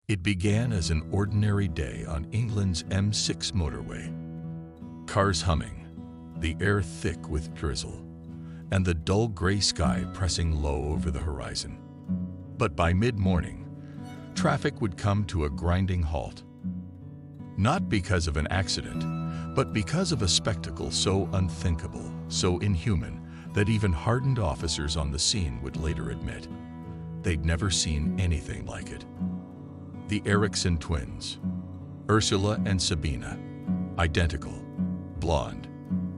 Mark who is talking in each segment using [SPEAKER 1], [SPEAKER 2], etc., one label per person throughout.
[SPEAKER 1] It began as an ordinary day on England's M6 motorway. Cars humming, the air thick with drizzle, and the dull gray sky pressing low over the horizon. But by mid-morning, traffic would come to a grinding halt. Not because of an accident, but because of a spectacle so unthinkable, so inhuman, that even hardened officers on the scene would later admit they'd never seen anything like it. The Eriksson twins, Ursula and Sabina, identical, blonde,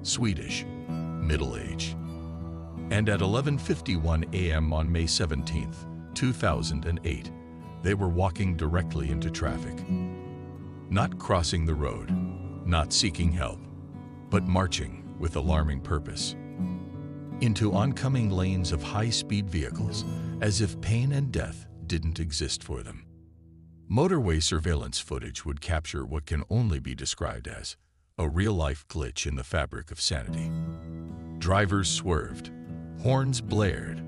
[SPEAKER 1] Swedish, middle-aged. And at 11:51 a.m. on May 17, 2008, they were walking directly into traffic. Not crossing the road, not seeking help, but marching with alarming purpose into oncoming lanes of high-speed vehicles, as if pain and death didn't exist for them. Motorway surveillance footage would capture what can only be described as a real-life glitch in the fabric of sanity. Drivers swerved, horns blared,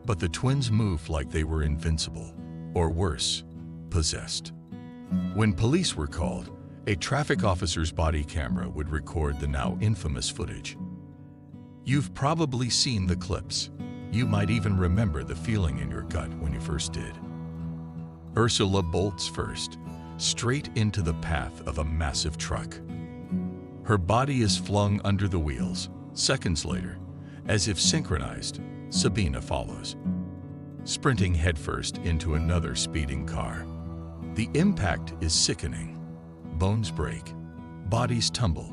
[SPEAKER 1] but the twins moved like they were invincible, or worse, possessed. When police were called, a traffic officer's body camera would record the now infamous footage. You've probably seen the clips. You might even remember the feeling in your gut when you first did. Ursula bolts first, straight into the path of a massive truck. Her body is flung under the wheels. Seconds later, as if synchronized, Sabina follows, sprinting headfirst into another speeding car. The impact is sickening. Bones break, bodies tumble,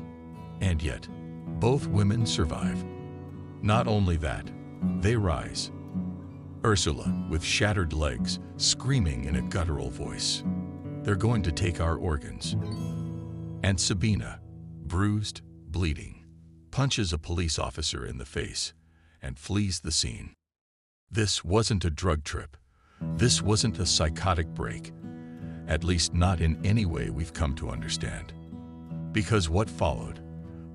[SPEAKER 1] and yet, both women survive. Not only that, they rise. Ursula, with shattered legs, screaming in a guttural voice, "They're going to take our organs." And Sabina, bruised, bleeding, punches a police officer in the face and flees the scene. This wasn't a drug trip. This wasn't a psychotic break, at least not in any way we've come to understand. Because what followed,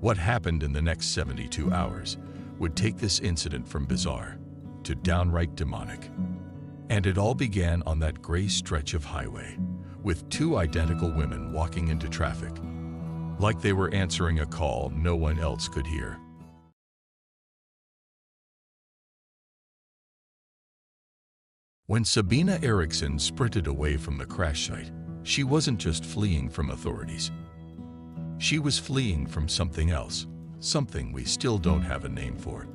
[SPEAKER 1] what happened in the next 72 hours, would take this incident from bizarre to downright demonic. And it all began on that gray stretch of highway, with two identical women walking into traffic, like they were answering a call no one else could hear. When Sabina Eriksson sprinted away from the crash site, she wasn't just fleeing from authorities. She was fleeing from something else, something we still don't have a name for.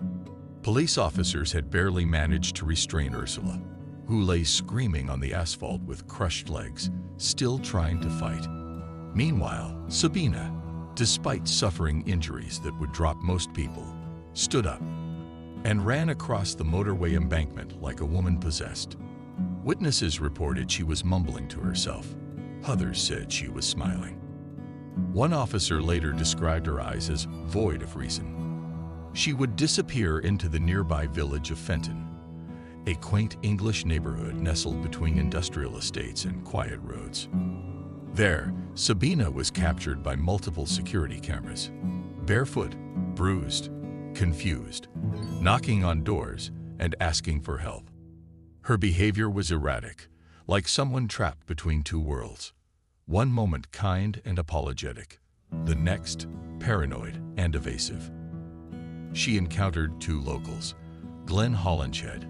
[SPEAKER 1] Police officers had barely managed to restrain Ursula, who lay screaming on the asphalt with crushed legs, still trying to fight. Meanwhile, Sabina, despite suffering injuries that would drop most people, stood up and ran across the motorway embankment like a woman possessed. Witnesses reported she was mumbling to herself. Others said she was smiling. One officer later described her eyes as void of reason. She would disappear into the nearby village of Fenton, a quaint English neighborhood nestled between industrial estates and quiet roads. There, Sabina was captured by multiple security cameras, barefoot, bruised, confused, knocking on doors and asking for help. Her behavior was erratic, like someone trapped between two worlds. One moment kind and apologetic, the next paranoid and evasive. She encountered two locals, Glenn Hollinshed,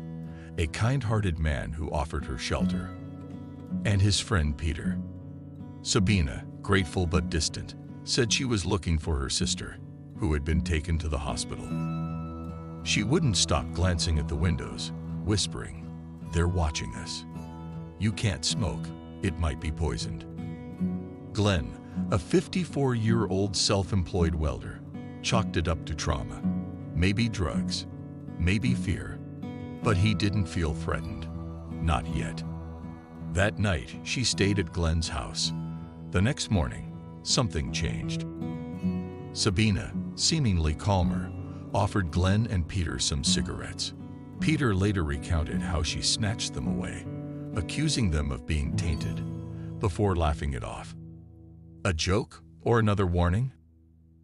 [SPEAKER 1] a kind-hearted man who offered her shelter, and his friend Peter. Sabina, grateful but distant, said she was looking for her sister, who had been taken to the hospital. She wouldn't stop glancing at the windows, whispering, "They're watching us. You can't smoke, it might be poisoned." Glenn, a 54-year-old self-employed welder, chalked it up to trauma. Maybe drugs, maybe fear, but he didn't feel threatened. Not yet. That night, she stayed at Glenn's house. The next morning, something changed. Sabina, seemingly calmer, offered Glenn and Peter some cigarettes. Peter later recounted how she snatched them away, accusing them of being tainted, before laughing it off. A joke or another warning?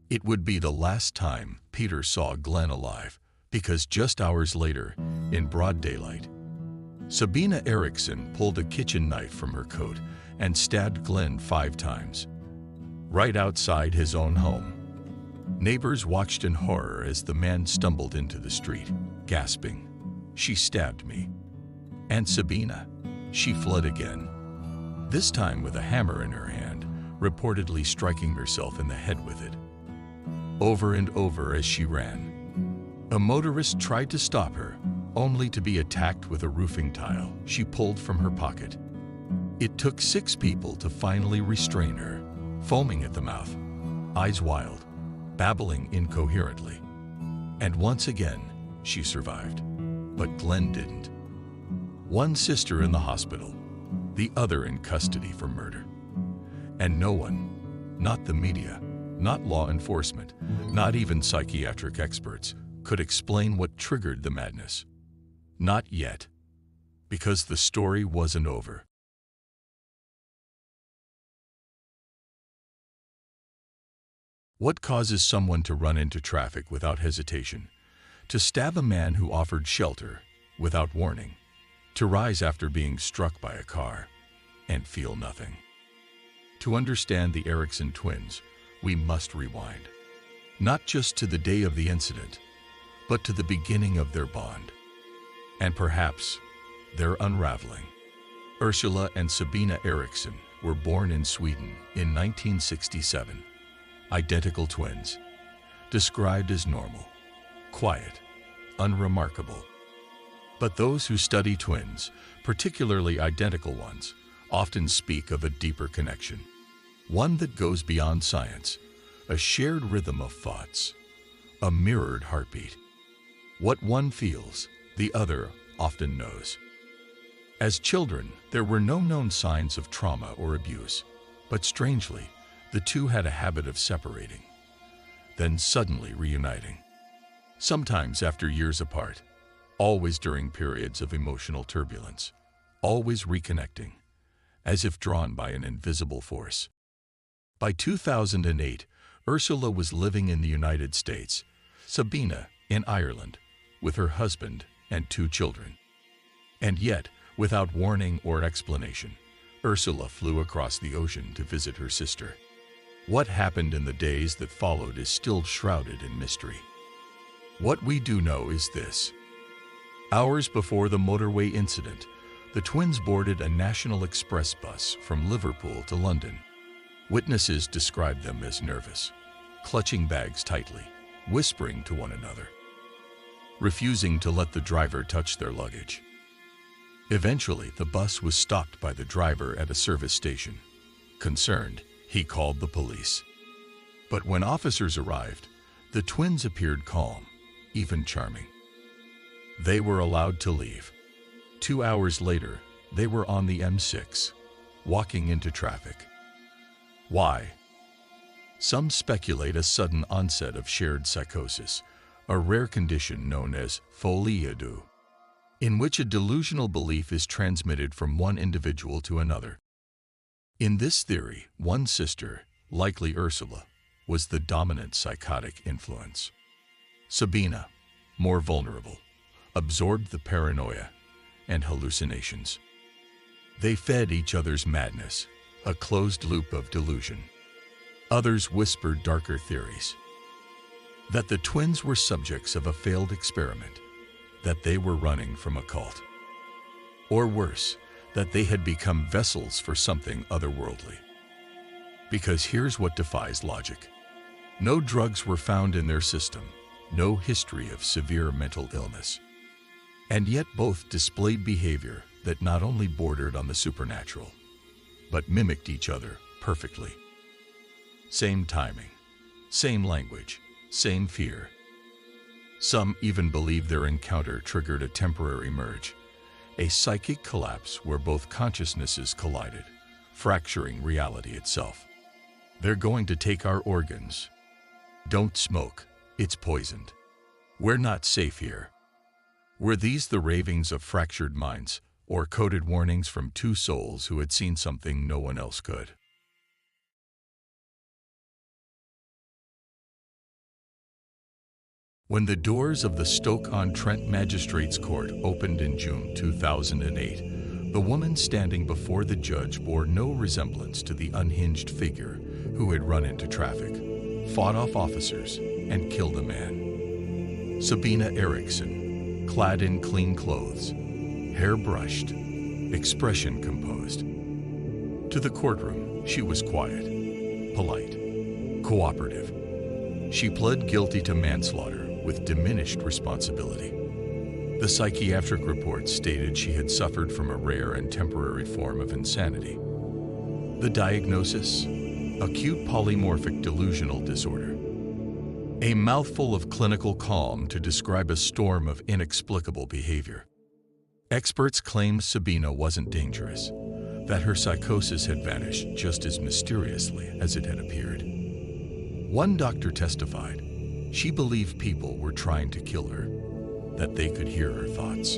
[SPEAKER 1] It would be the last time Peter saw Glenn alive, because just hours later, in broad daylight, Sabina Eriksson pulled a kitchen knife from her coat and stabbed Glenn 5 times, right outside his own home. Neighbors watched in horror as the man stumbled into the street, gasping, "She stabbed me." And Sabina, she fled again, this time with a hammer in her hand, reportedly striking herself in the head with it. Over and over as she ran. A motorist tried to stop her, only to be attacked with a roofing tile she pulled from her pocket. It took 6 people to finally restrain her, foaming at the mouth, eyes wild, babbling incoherently. And once again, she survived. But Glenn didn't. One sister in the hospital, the other in custody for murder. And no one, not the media, not law enforcement, not even psychiatric experts, could explain what triggered the madness. Not yet. Because the story wasn't over. What causes someone to run into traffic without hesitation, to stab a man who offered shelter without warning, to rise after being struck by a car and feel nothing? To understand the Eriksson twins, we must rewind, not just to the day of the incident, but to the beginning of their bond, and perhaps their unraveling. Ursula and Sabina Eriksson were born in Sweden in 1967. Identical twins, described as normal, quiet, unremarkable. But those who study twins, particularly identical ones, often speak of a deeper connection, one that goes beyond science, a shared rhythm of thoughts, a mirrored heartbeat. What one feels, the other often knows. As children, there were no known signs of trauma or abuse, but strangely, the two had a habit of separating, then suddenly reuniting. Sometimes after years apart, always during periods of emotional turbulence, always reconnecting, as if drawn by an invisible force. By 2008, Ursula was living in the United States, Sabina in Ireland, with her husband and 2 children. And yet, without warning or explanation, Ursula flew across the ocean to visit her sister. What happened in the days that followed is still shrouded in mystery. What we do know is this. Hours before the motorway incident, the twins boarded a National Express bus from Liverpool to London. Witnesses described them as nervous, clutching bags tightly, whispering to one another, refusing to let the driver touch their luggage. Eventually, the bus was stopped by the driver at a service station. Concerned, he called the police. But when officers arrived, the twins appeared calm, even charming. They were allowed to leave. 2 hours later, they were on the M6, walking into traffic. Why? Some speculate a sudden onset of shared psychosis, a rare condition known as folie à deux, in which a delusional belief is transmitted from one individual to another. In this theory, one sister, likely Ursula, was the dominant psychotic influence. Sabina, more vulnerable, absorbed the paranoia and hallucinations. They fed each other's madness, a closed loop of delusion. Others whispered darker theories. That the twins were subjects of a failed experiment, that they were running from a cult. Or worse, that they had become vessels for something otherworldly. Because here's what defies logic. No drugs were found in their system, no history of severe mental illness. And yet both displayed behavior that not only bordered on the supernatural, but mimicked each other perfectly. Same timing, same language, same fear. Some even believe their encounter triggered a temporary merge, a psychic collapse where both consciousnesses collided, fracturing reality itself. They're going to take our organs. Don't smoke, it's poisoned. We're not safe here. Were these the ravings of fractured minds, or coded warnings from 2 souls who had seen something no one else could? When the doors of the Stoke-on-Trent Magistrates Court opened in June 2008, The woman standing before the judge bore no resemblance to the unhinged figure who had run into traffic, fought off officers, and killed a man. Sabina Eriksson, clad in clean clothes, hair brushed, expression composed. To the courtroom, she was quiet, polite, cooperative. She pled guilty to manslaughter with diminished responsibility. The psychiatric report stated she had suffered from a rare and temporary form of insanity. The diagnosis? Acute polymorphic delusional disorder. A mouthful of clinical calm to describe a storm of inexplicable behavior. Experts claimed Sabina wasn't dangerous, that her psychosis had vanished just as mysteriously as it had appeared. One doctor testified she believed people were trying to kill her, that they could hear her thoughts.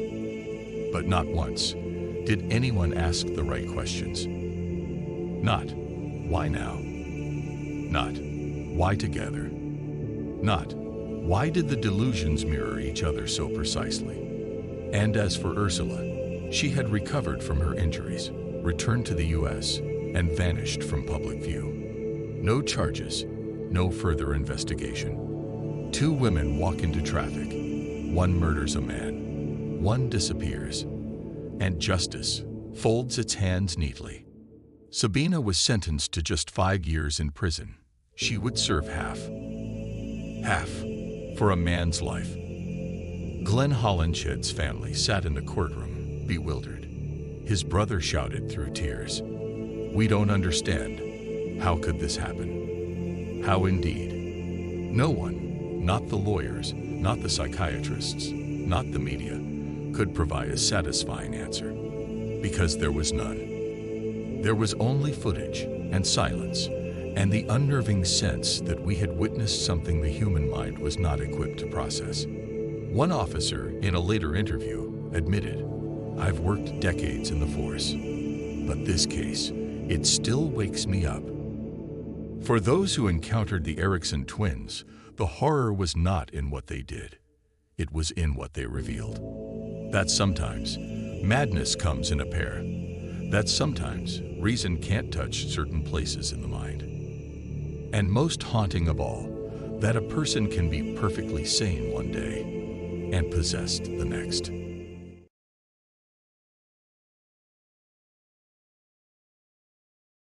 [SPEAKER 1] But not once did anyone ask the right questions. Not, why now? Not, why together? Not, why did the delusions mirror each other so precisely? And as for Ursula, she had recovered from her injuries, returned to the U.S., and vanished from public view. No charges, no further investigation. Two women walk into traffic. One murders a man, one disappears, and justice folds its hands neatly. Sabina was sentenced to just 5 years in prison. She would serve half for a man's life. Glenn Hollinshed's family sat in the courtroom, bewildered. His brother shouted through tears, "We don't understand. How could this happen?" How indeed. No one, not the lawyers, not the psychiatrists, not the media, could provide a satisfying answer, because there was none. There was only footage and silence, and the unnerving sense that we had witnessed something the human mind was not equipped to process. One officer, in a later interview, admitted, "I've worked decades in the force, but this case, it still wakes me up." For those who encountered the Eriksson twins, the horror was not in what they did. It was in what they revealed. That sometimes madness comes in a pair. That sometimes reason can't touch certain places in the mind. And most haunting of all, that a person can be perfectly sane one day and possessed the next.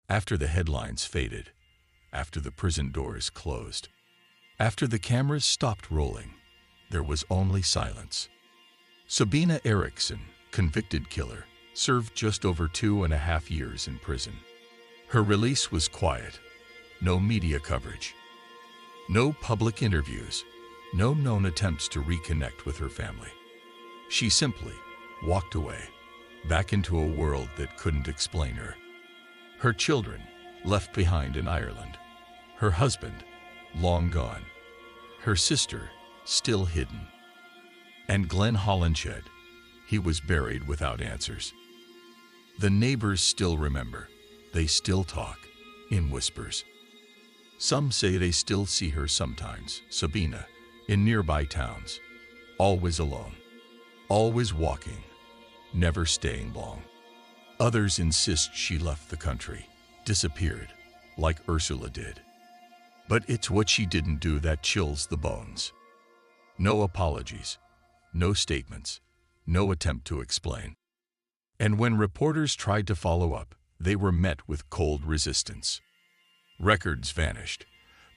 [SPEAKER 1] After the headlines faded, after the prison doors closed, after the cameras stopped rolling, there was only silence. Sabina Eriksson, convicted killer, served just over 2.5 years in prison. Her release was quiet. No media coverage. No public interviews. No known attempts to reconnect with her family. She simply walked away, back into a world that couldn't explain her. Her children, left behind in Ireland. Her husband, long gone. Her sister, still hidden. And Glenn Hollinshed, he was buried without answers. The neighbors still remember. They still talk, in whispers. Some say they still see her sometimes, Sabina, in nearby towns. Always alone. Always walking. Never staying long. Others insist she left the country, disappeared, like Ursula did. But it's what she didn't do that chills the bones. No apologies, no statements, no attempt to explain. And when reporters tried to follow up, they were met with cold resistance. Records vanished.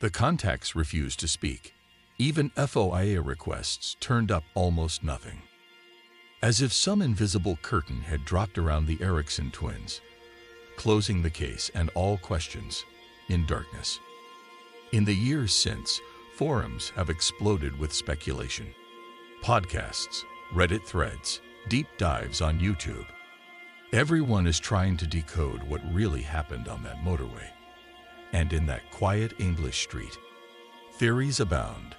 [SPEAKER 1] The contacts refused to speak. Even FOIA requests turned up almost nothing. As if some invisible curtain had dropped around the Eriksson twins, closing the case and all questions in darkness. In the years since, forums have exploded with speculation. Podcasts, Reddit threads, deep dives on YouTube. Everyone is trying to decode what really happened on that motorway. And in that quiet English street, theories abound.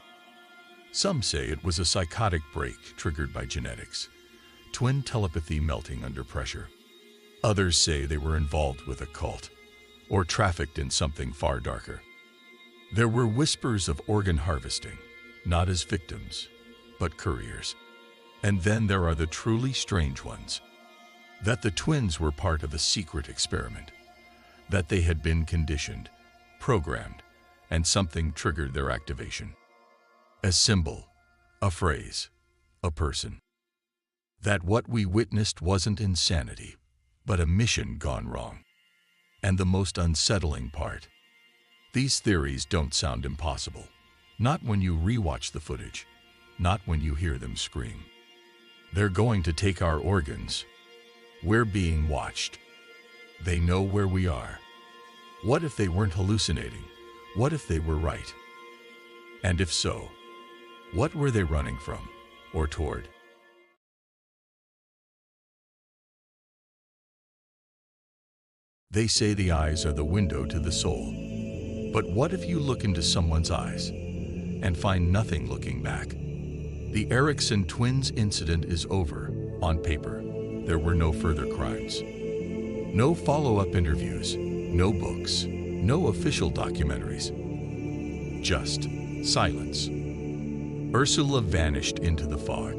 [SPEAKER 1] Some say it was a psychotic break triggered by genetics, twin telepathy melting under pressure. Others say they were involved with a cult, or trafficked in something far darker. There were whispers of organ harvesting, not as victims, but couriers. And then there are the truly strange ones. that the twins were part of a secret experiment, that they had been conditioned, programmed, and something triggered their activation. A symbol, a phrase, a person. That what we witnessed wasn't insanity, but a mission gone wrong. And the most unsettling part, these theories don't sound impossible. Not when you rewatch the footage, not when you hear them scream. They're going to take our organs. We're being watched. They know where we are. What if they weren't hallucinating? What if they were right? And if so, what were they running from or toward? They say the eyes are the window to the soul. But what if you look into someone's eyes and find nothing looking back? The Eriksson Twins Incident is over. On paper, there were no further crimes. No follow-up interviews, no books, no official documentaries. Just silence. Ursula vanished into the fog.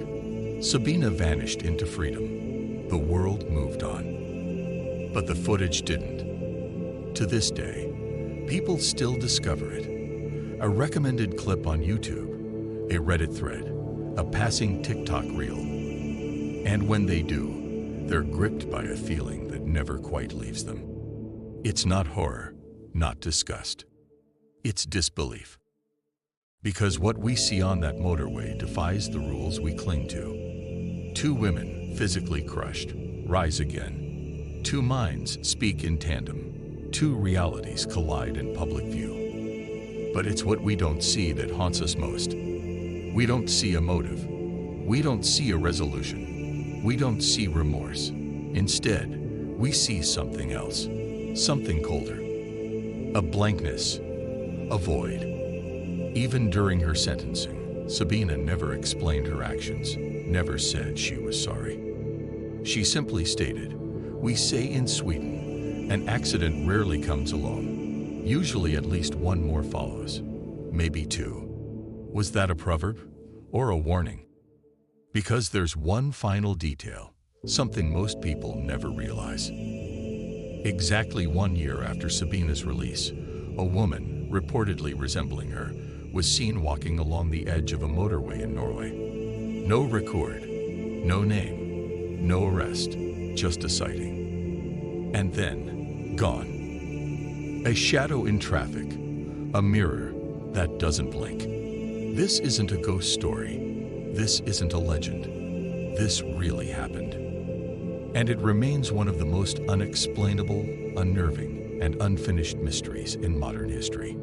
[SPEAKER 1] Sabina vanished into freedom. The world moved on. But the footage didn't. To this day, people still discover it. A recommended clip on YouTube, a Reddit thread, a passing TikTok reel. And when they do, they're gripped by a feeling that never quite leaves them. It's not horror, not disgust. It's disbelief. Because what we see on that motorway defies the rules we cling to. Two women, physically crushed, rise again. Two minds speak in tandem. Two realities collide in public view. But it's what we don't see that haunts us most. We don't see a motive. We don't see a resolution. We don't see remorse. Instead, we see something else, something colder. A blankness, a void. Even during her sentencing, Sabina never explained her actions, never said she was sorry. She simply stated, "We say in Sweden, an accident rarely comes alone. Usually at least one more follows, maybe two." Was that a proverb or a warning? Because there's one final detail, something most people never realize. Exactly 1 year after Sabina's release, a woman, reportedly resembling her, was seen walking along the edge of a motorway in Norway. No record, no name, no arrest, just a sighting. And then, gone. A shadow in traffic, a mirror that doesn't blink. This isn't a ghost story. This isn't a legend. This really happened. And it remains one of the most unexplainable, unnerving, and unfinished mysteries in modern history.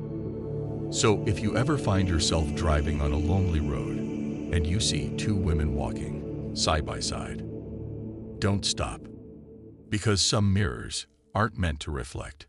[SPEAKER 1] So if you ever find yourself driving on a lonely road and you see two women walking side by side, don't stop. Because some mirrors aren't meant to reflect.